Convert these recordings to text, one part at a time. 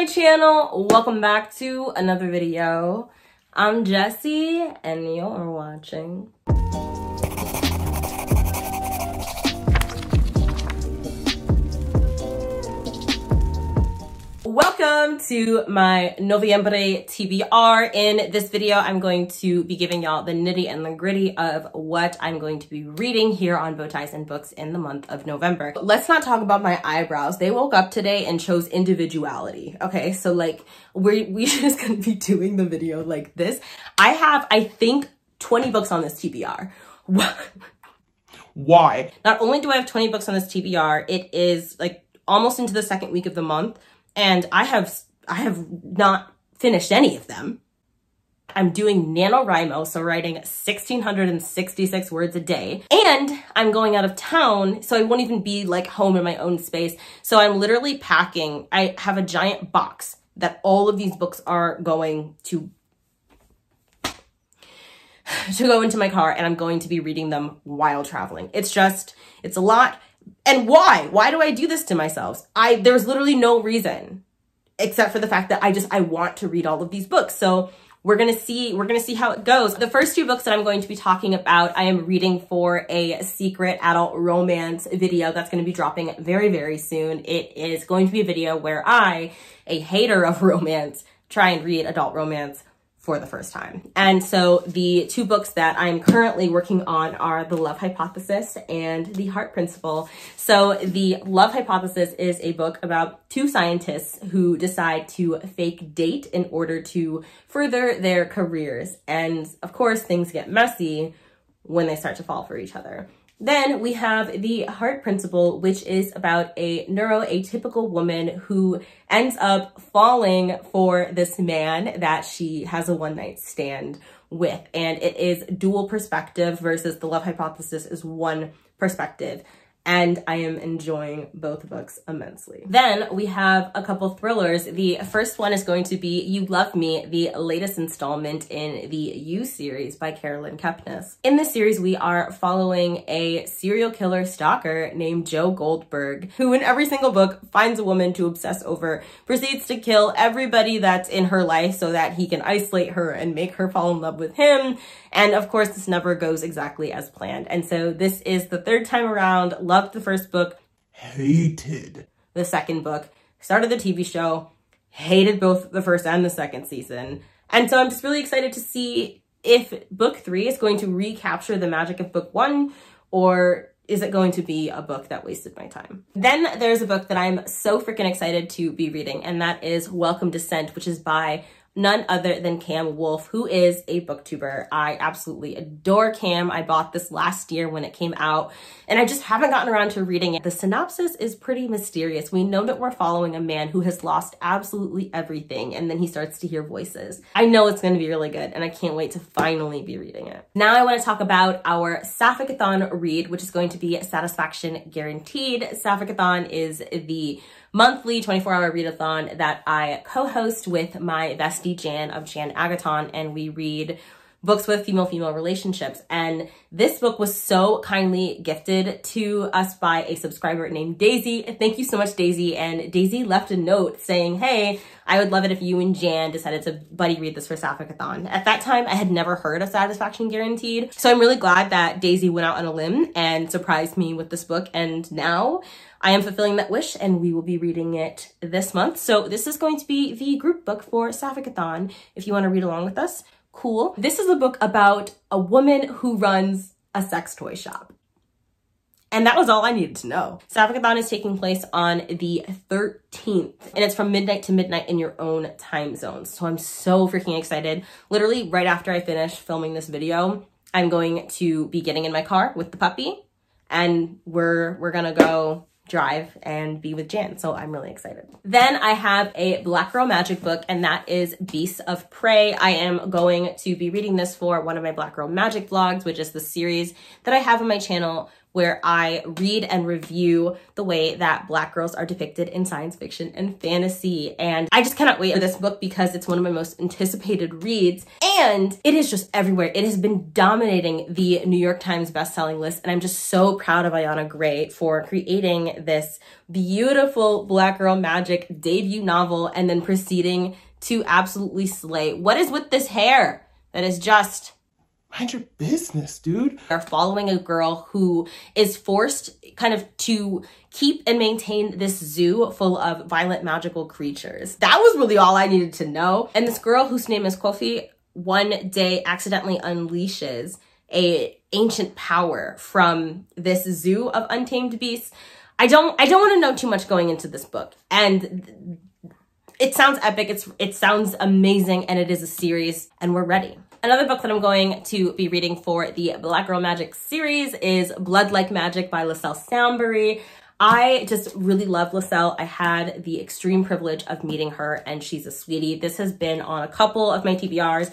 my channel. Welcome back to another video. I'm Jessie and you're watching. Welcome to my Noviembre TBR. In this video, I'm going to be giving y'all the nitty and the gritty of what I'm going to be reading here on Bow Ties and Books in the month of November. Let's not talk about my eyebrows. They woke up today and chose individuality. Okay, so like we just gonna be doing the video like this. I have, I think, 20 books on this TBR. Why? Not only do I have 20 books on this TBR, it is like almost into the second week of the month. And I have not finished any of them. I'm doing NaNoWriMo, so writing 1,666 words a day. And I'm going out of town, so I won't even be like home in my own space. So I'm literally packing. I have a giant box that all of these books are going to go into my car, and I'm going to be reading them while traveling. It's a lot. And why? Why do I do this to myself? There's literally no reason except for the fact that I want to read all of these books. So we're going to see how it goes. The first two books that I'm going to be talking about, I am reading for a secret adult romance video that's going to be dropping very, very soon. It is going to be a video where I, a hater of romance, try and read adult romance for the first time. And so the two books that I'm currently working on are The Love Hypothesis and The Heart Principle. So The Love Hypothesis is a book about two scientists who decide to fake date in order to further their careers. And of course, things get messy when they start to fall for each other. Then we have The Heart Principle, which is about a neuroatypical woman who ends up falling for this man that she has a one-night stand with. And it is dual perspective versus The Love Hypothesis is one perspective. And I am enjoying both books immensely. Then we have a couple thrillers. The first one is going to be You Love Me, the latest installment in the You series by Carolyn Kepnes. In this series, we are following a serial killer stalker named Joe Goldberg, who in every single book finds a woman to obsess over, proceeds to kill everybody that's in her life so that he can isolate her and make her fall in love with him. And of course, this never goes exactly as planned. And so this is the third time around. Loved the first book, hated the second book, started the TV show, hated both the first and the second season. And so I'm just really excited to see if book 3 is going to recapture the magic of book 1, or is it going to be a book that wasted my time? Then there's a book that I'm so freaking excited to be reading, and that is Welcome Descent, which is by none other than Cam Wolfe, who is a booktuber. I absolutely adore Cam. I bought this last year when it came out, and I just haven't gotten around to reading it. The synopsis is pretty mysterious. We know that we're following a man who has lost absolutely everything, and then he starts to hear voices. I know it's going to be really good, and I can't wait to finally be reading it. Now I want to talk about our Sapphic-a-thon read, which is going to be Satisfaction Guaranteed. Sapphic-a-thon is the monthly 24-hour readathon that I co-host with my bestie Jan of Jan Agaton, and we read books with female-female relationships. And this book was so kindly gifted to us by a subscriber named Daisy. Thank you so much, Daisy. And Daisy left a note saying, hey, I would love it if you and Jan decided to buddy read this for Sapphic-a-thon. At that time, I had never heard of Satisfaction Guaranteed. So I'm really glad that Daisy went out on a limb and surprised me with this book. And now I am fulfilling that wish, and we will be reading it this month. So this is going to be the group book for Sapphic-a-thon. If you want to read along with us, cool. This is a book about a woman who runs a sex toy shop. And that was all I needed to know. Sapphic-a-thon is taking place on the 13th, and it's from midnight to midnight in your own time zones. So I'm so freaking excited. Literally right after I finish filming this video, I'm going to be getting in my car with the puppy, and we're gonna go drive and be with Jan. So I'm really excited. Then I have a Black Girl Magic book, and that is Beasts of Prey. I am going to be reading this for one of my Black Girl Magic vlogs, which is the series that I have on my channel where I read and review the way that Black girls are depicted in science fiction and fantasy. And I just cannot wait for this book because it's one of my most anticipated reads, and it is just everywhere. It has been dominating the New York Times bestselling list, and I'm just so proud of Ayana Gray for creating this beautiful Black girl magic debut novel and then proceeding to absolutely slay. What is with this hair that is just... Mind your business, dude. They're following a girl who is forced kind of to keep and maintain this zoo full of violent magical creatures. That was really all I needed to know. And this girl whose name is Kofi one day accidentally unleashes a ancient power from this zoo of untamed beasts. I don't want to know too much going into this book. And it sounds epic, it sounds amazing, and it is a series, and we're ready. Another book that I'm going to be reading for the Black Girl Magic series is Blood Like Magic by LaSalle Sambury. I just really love LaSalle. I had the extreme privilege of meeting her, and she's a sweetie. This has been on a couple of my TBRs,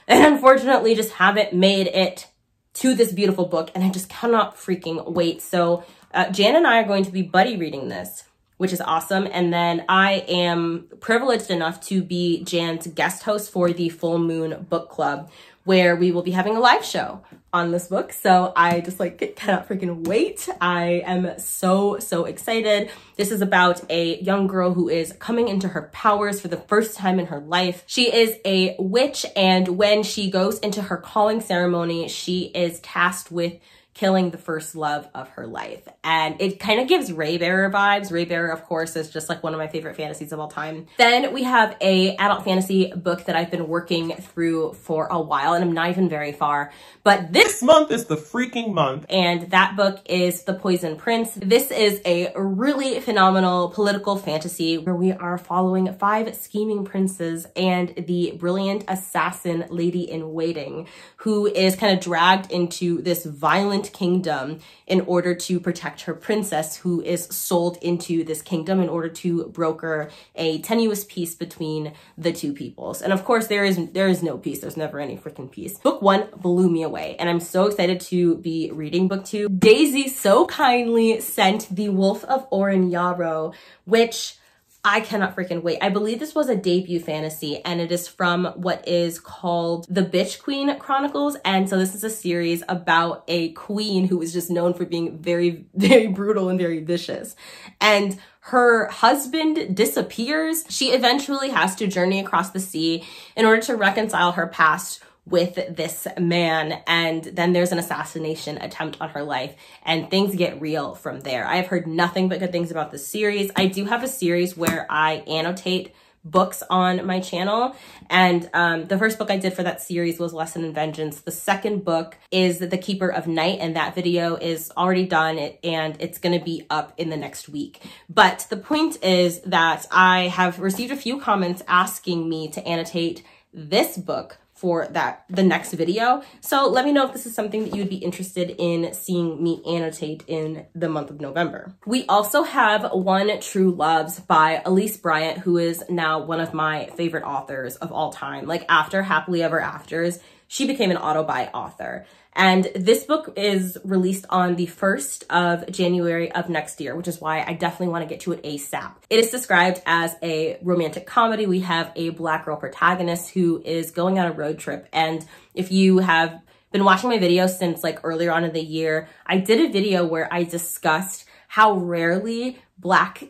and unfortunately just haven't made it to this beautiful book, and I just cannot freaking wait. So Jan and I are going to be buddy reading this, which is awesome. And then I am privileged enough to be Jan's guest host for the Full Moon Book Club, where we will be having a live show on this book. So I just like cannot freaking wait. I am so excited. This is about a young girl who is coming into her powers for the first time in her life. She is a witch, and when she goes into her calling ceremony, she is tasked with killing the first love of her life. And it kind of gives Raybearer vibes. Raybearer, of course, is just like one of my favorite fantasies of all time. Then we have a adult fantasy book that I've been working through for a while, and I'm not even very far, but this month is the freaking month. And that book is The Poison Prince. This is a really phenomenal political fantasy where we are following 5 scheming princes and the brilliant assassin lady-in-waiting who is kind of dragged into this violent kingdom in order to protect her princess, who is sold into this kingdom in order to broker a tenuous peace between the two peoples. And of course, there is no peace. There's never any freaking peace. Book 1 blew me away, and I'm so excited to be reading book 2. Daisy so kindly sent The Wolf of Orin Yaro, which I cannot freaking wait. I believe this was a debut fantasy, and it is from what is called the Bitch Queen Chronicles. And so this is a series about a queen who is just known for being very brutal and very vicious. And her husband disappears. She eventually has to journey across the sea in order to reconcile her past with this man, and then there's an assassination attempt on her life, and things get real from there. I've heard nothing but good things about this series. I do have a series where I annotate books on my channel, and the first book I did for that series was Lesson in Vengeance. The second book is The Keeper of Night, and that video is already done, and it's going to be up in the next week. But the point is that I have received a few comments asking me to annotate this book for the next video. So let me know if this is something that you'd be interested in seeing me annotate in the month of November. We also have One True Loves by Elise Bryant, who is now one of my favorite authors of all time. Like, after Happily Ever Afters, she became an auto-buy author. And this book is released on the 1st of January of next year, which is why I definitely want to get to it ASAP. It is described as a romantic comedy. We have a Black girl protagonist who is going on a road trip. And if you have been watching my videos since like earlier on in the year, I did a video where I discussed how rarely Black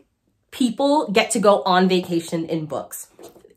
people get to go on vacation in books.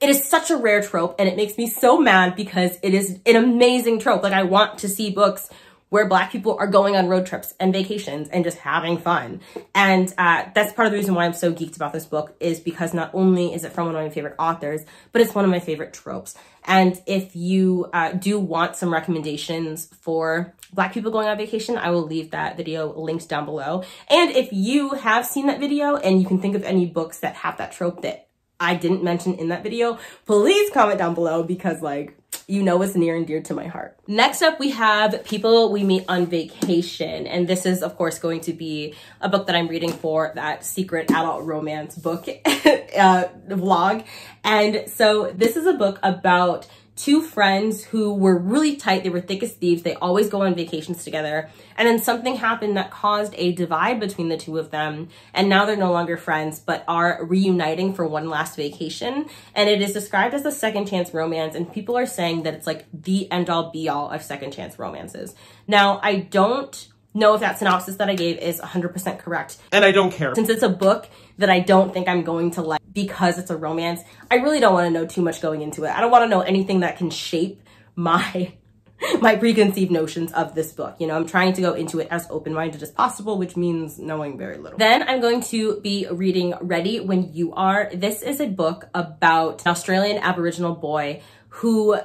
It is such a rare trope, and it makes me so mad because it is an amazing trope. Like, I want to see books where Black people are going on road trips and vacations and just having fun. And that's part of the reason why I'm so geeked about this book, is because not only is it from one of my favorite authors, but it's one of my favorite tropes. And if you do want some recommendations for Black people going on vacation, I will leave that video linked down below. And if you have seen that video and you can think of any books that have that trope that I didn't mention in that video, please comment down below, because like, you know, it's near and dear to my heart. Next up, we have People We Meet on Vacation. And this is, of course, going to be a book that I'm reading for that secret adult romance book vlog. And so this is a book about two friends who were really tight. They were thick as thieves. They always go on vacations together. And then something happened that caused a divide between the two of them. And now they're no longer friends, but are reuniting for one last vacation. And it is described as a second chance romance. And people are saying that it's like the end all be all of second chance romances. Now, I don't know if that synopsis that I gave is 100% correct. And I don't care. Since it's a book that I don't think I'm going to like because it's a romance, I really don't want to know too much going into it. I don't want to know anything that can shape my preconceived notions of this book. You know, I'm trying to go into it as open-minded as possible, which means knowing very little. Then I'm going to be reading Ready When You Are. This is a book about an Australian Aboriginal boy who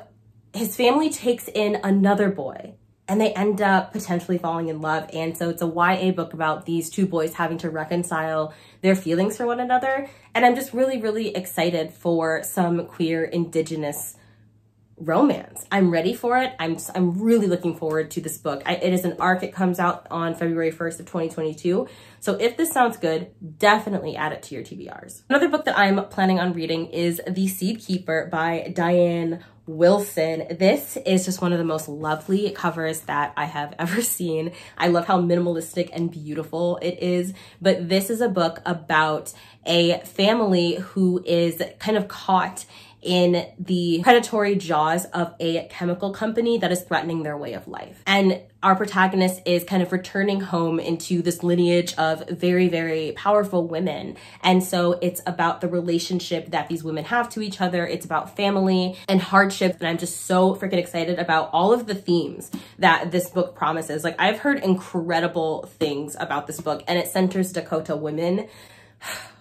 his family takes in another boy, and they end up potentially falling in love. And so it's a YA book about these two boys having to reconcile their feelings for one another. And I'm just really, really excited for some queer Indigenous romance. I'm ready for it. I'm really looking forward to this book. It is an ARC. It comes out on February 1st of 2022. So if this sounds good, definitely add it to your TBRs. Another book that I'm planning on reading is The Seed Keeper by Diane Wilson. This is just one of the most lovely covers that I have ever seen. I love how minimalistic and beautiful it is, but this is a book about a family who is kind of caught in the predatory jaws of a chemical company that is threatening their way of life. And our protagonist is kind of returning home into this lineage of very, very powerful women. And so it's about the relationship that these women have to each other. It's about family and hardship. And I'm just so freaking excited about all of the themes that this book promises. Like, I've heard incredible things about this book, and it centers Dakota women.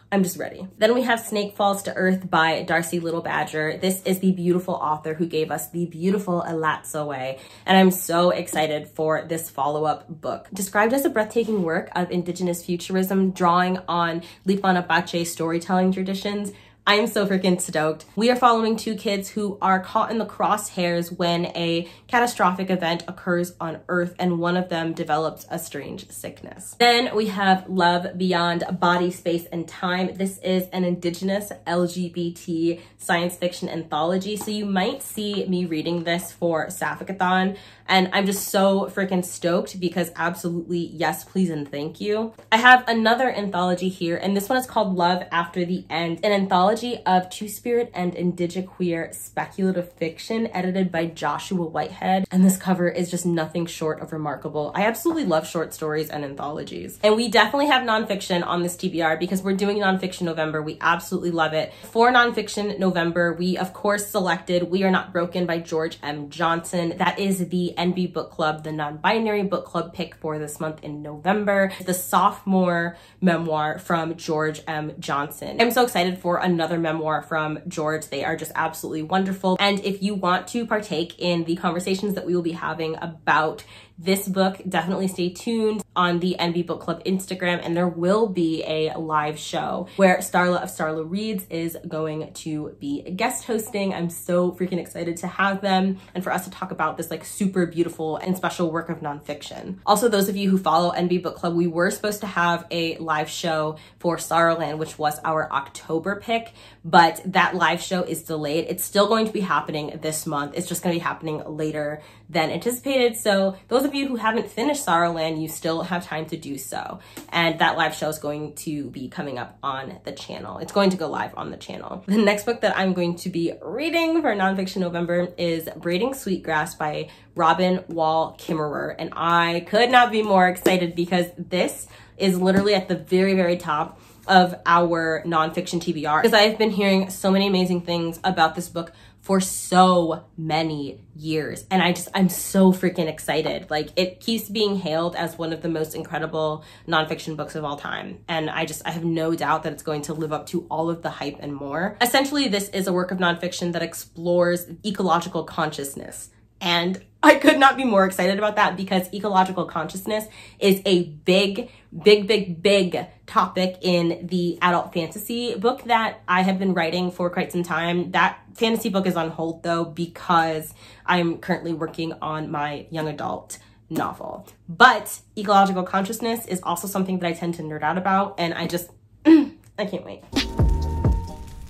I'm just ready. Then we have Snake Falls to Earth by Darcy Little Badger. This is the beautiful author who gave us the beautiful Elatsoe, and I'm so excited for this follow-up book. Described as a breathtaking work of Indigenous futurism, drawing on Lipan Apache storytelling traditions, I am so freaking stoked. We are following two kids who are caught in the crosshairs when a catastrophic event occurs on Earth, and one of them develops a strange sickness. Then we have Love Beyond Body, Space, and Time. This is an Indigenous LGBT science fiction anthology, so you might see me reading this for Sapphicathon, and I'm just so freaking stoked because absolutely yes, please, and thank you. I have another anthology here, and this one is called Love After the End, an anthology of Two-Spirit and Indigiqueer speculative fiction edited by Joshua Whitehead. And this cover is just nothing short of remarkable. I absolutely love short stories and anthologies. And we definitely have nonfiction on this TBR because we're doing Nonfiction November. We absolutely love it. For Nonfiction November, we of course selected We Are Not Broken by George M. Johnson. That is the NB Book Club, the non-binary book club pick for this month in November. The sophomore memoir from George M. Johnson. I'm so excited for another memoir from George. They are just absolutely wonderful. And if you want to partake in the conversations that we will be having about this book, definitely stay tuned on the NB Book Club Instagram, and there will be a live show where Starla of Starla Reads is going to be guest hosting. I'm so freaking excited to have them and for us to talk about this like super beautiful and special work of nonfiction. Also, those of you who follow NB Book Club, we were supposed to have a live show for Sorrowland, which was our October pick, but that live show is delayed. It's still going to be happening this month. It's just going to be happening later than anticipated. So those of you who haven't finished Sorrowland, you still have time to do so. And that live show is going to be coming up on the channel. It's going to go live on the channel. The next book that I'm going to be reading for Nonfiction November is Braiding Sweetgrass by Robin Wall Kimmerer. And I could not be more excited because this is literally at the very, very top of our nonfiction TBR, because I've been hearing so many amazing things about this book for so many years. And I'm so freaking excited. Like, it keeps being hailed as one of the most incredible nonfiction books of all time. And I have no doubt that it's going to live up to all of the hype and more. Essentially, this is a work of nonfiction that explores ecological consciousness. And I could not be more excited about that because ecological consciousness is a big topic in the adult fantasy book that I have been writing for quite some time. That fantasy book is on hold though because I'm currently working on my young adult novel. But ecological consciousness is also something that I tend to nerd out about, and I can't wait.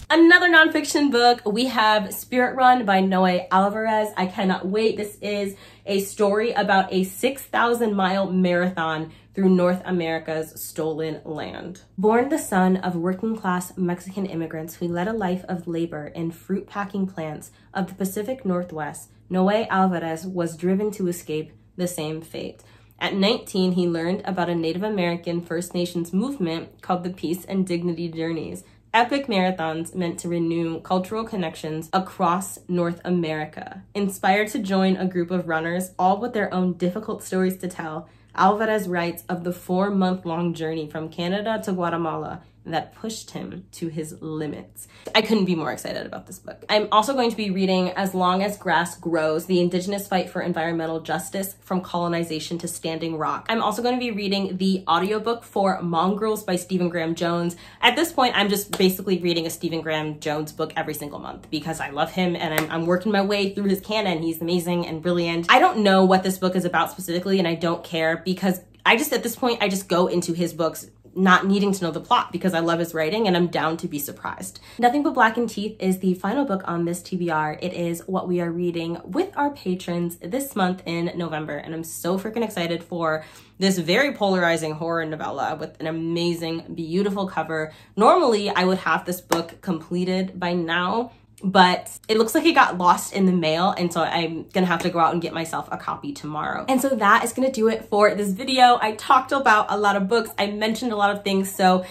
Another nonfiction book, we have Spirit Run by Noe Alvarez. I cannot wait. This is a story about a 6,000-mile marathon through North America's stolen land. Born the son of working-class Mexican immigrants who led a life of labor in fruit-packing plants of the Pacific Northwest, Noe Alvarez was driven to escape the same fate. At 19, he learned about a Native American First Nations movement called the Peace and Dignity Journeys, epic marathons meant to renew cultural connections across North America. Inspired to join a group of runners, all with their own difficult stories to tell, Alvarez writes of the 4-month-long journey from Canada to Guatemala that pushed him to his limits. I couldn't be more excited about this book. I'm also going to be reading As Long as Grass Grows, The Indigenous Fight for Environmental Justice from Colonization to Standing Rock. I'm also going to be reading the audiobook for Mongrels by Stephen Graham Jones. At this point, I'm just basically reading a Stephen Graham Jones book every single month because I love him and I'm working my way through his canon. He's amazing and brilliant. I don't know what this book is about specifically, and I don't care because at this point, I just go into his books not needing to know the plot because I love his writing and I'm down to be surprised. Nothing But Blackened Teeth is the final book on this TBR. It is what we are reading with our patrons this month in November, and I'm so freaking excited for this very polarizing horror novella with an amazing, beautiful cover. Normally, I would have this book completed by now, but it looks like it got lost in the mail, and so I'm gonna have to go out and get myself a copy tomorrow. And so that is gonna do it for this video. I talked about a lot of books, I mentioned a lot of things, so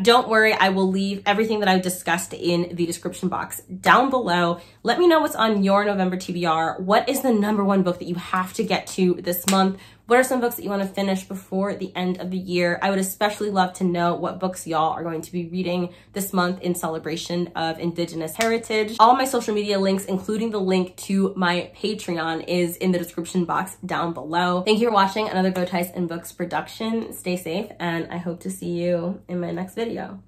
don't worry, I will leave everything that I've discussed in the description box down below. Let me know what's on your November TBR. What is the #1 book that you have to get to this month? What are some books that you want to finish before the end of the year? I would especially love to know what books y'all are going to be reading this month in celebration of Indigenous heritage. All my social media links, including the link to my Patreon, is in the description box down below. Thank you for watching another Bow Ties and Books production. Stay safe, and I hope to see you in my next video.